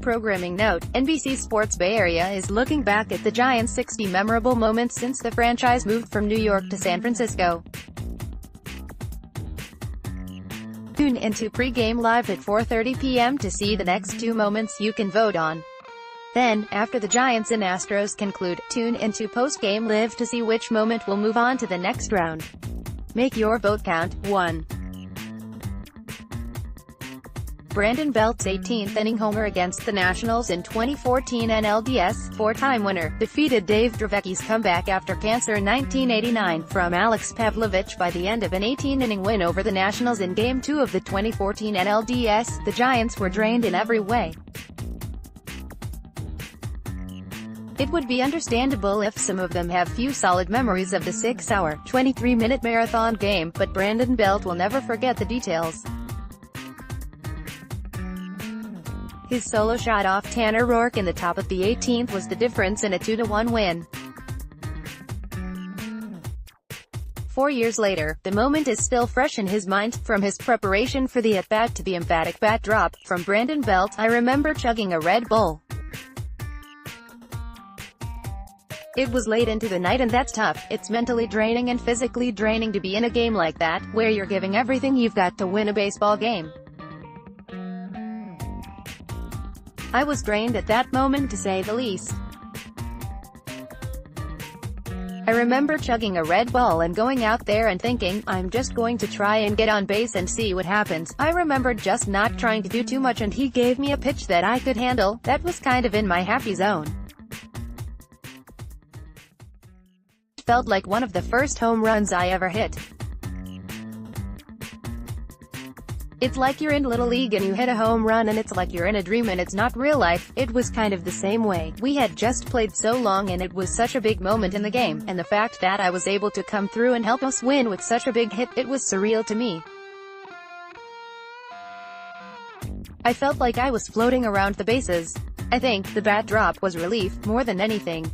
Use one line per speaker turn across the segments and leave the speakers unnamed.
programming note, NBC Sports Bay Area is looking back at the Giants' 60 memorable moments since the franchise moved from New York to San Francisco. Tune into Pregame live at 4:30 p.m. to see the next 2 moments you can vote on. Then, after the Giants and Astros conclude, tune into Postgame live to see which moment will move on to the next round. Make your vote count. 1. Brandon Belt's 18th inning homer against the Nationals in 2014 NLDS, 4-time winner, defeated Dave Dravecky's comeback after cancer in 1989, from Alex Pavlovich by the end of an 18-inning win over the Nationals in Game 2 of the 2014 NLDS, the Giants were drained in every way. It would be understandable if some of them have few solid memories of the 6-hour, 23-minute marathon game, but Brandon Belt will never forget the details. His solo shot off Tanner Roark in the top of the 18th was the difference in a 2-1 win. 4 years later, the moment is still fresh in his mind, from his preparation for the at-bat to the emphatic bat drop. From Brandon Belt, "I remember chugging a Red Bull. It was late into the night and that's tough. It's mentally draining and physically draining to be in a game like that, where you're giving everything you've got to win a baseball game. I was drained at that moment, to say the least. I remember chugging a Red Bull and going out there and thinking, I'm just going to try and get on base and see what happens. I remember just not trying to do too much and he gave me a pitch that I could handle. That was kind of in my happy zone. It felt like one of the first home runs I ever hit. It's like you're in Little League and you hit a home run and it's like you're in a dream and it's not real life." It was kind of the same way. We had just played so long and it was such a big moment in the game, and the fact that I was able to come through and help us win with such a big hit, it was surreal to me. I felt like I was floating around the bases. I think the bat drop was relief, more than anything.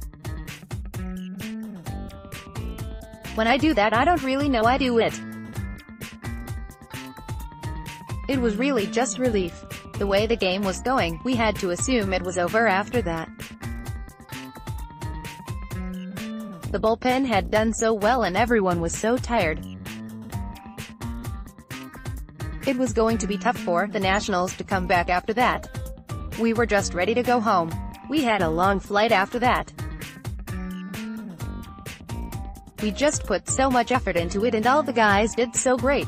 When I do that, I don't really know I do it. It was really just relief. The way the game was going, we had to assume it was over after that. The bullpen had done so well and everyone was so tired. It was going to be tough for the Nationals to come back after that. We were just ready to go home. We had a long flight after that. We just put so much effort into it and all the guys did so great.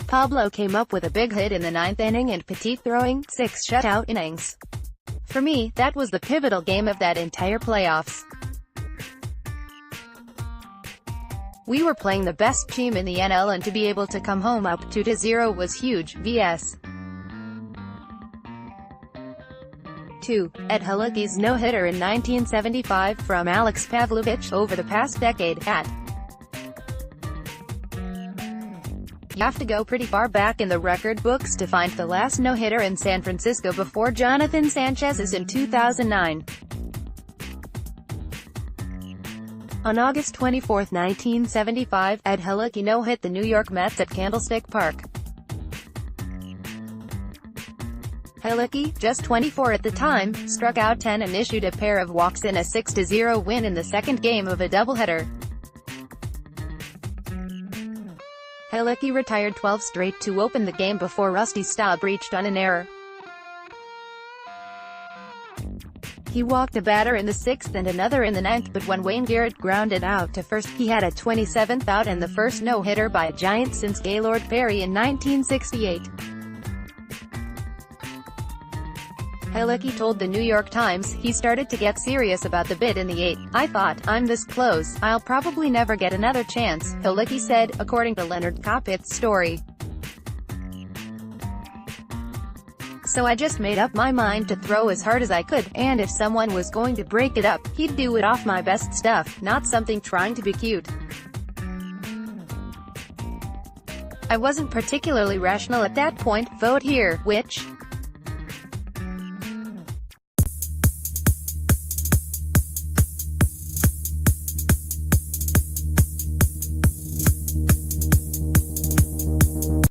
Pablo came up with a big hit in the 9th inning and Petit throwing 6 shutout innings. For me, that was the pivotal game of that entire playoffs. We were playing the best team in the NL and to be able to come home up 2-0 was huge. vs. 2. Ed Halicki's no-hitter in 1975 from Alex Pavlovich. Over the past decade, you have to go pretty far back in the record books to find the last no-hitter in San Francisco before Jonathan Sanchez's in 2009. On August 24, 1975, Ed Halicki no-hit the New York Mets at Candlestick Park. Halicki, just 24 at the time, struck out 10 and issued a pair of walks in a 6-0 win in the second game of a doubleheader. Halicki retired 12 straight to open the game before Rusty Staub reached on an error. He walked a batter in the 6th and another in the 9th, but when Wayne Garrett grounded out to first, he had a 27th out and the first no-hitter by a Giant since Gaylord Perry in 1968. Halicki told the New York Times, he started to get serious about the bid in the 8th. I thought, I'm this close, I'll probably never get another chance, Halicki said, according to Leonard Kopit's story. So I just made up my mind to throw as hard as I could, and if someone was going to break it up, he'd do it off my best stuff, not something trying to be cute. I wasn't particularly rational at that point. Vote here. Which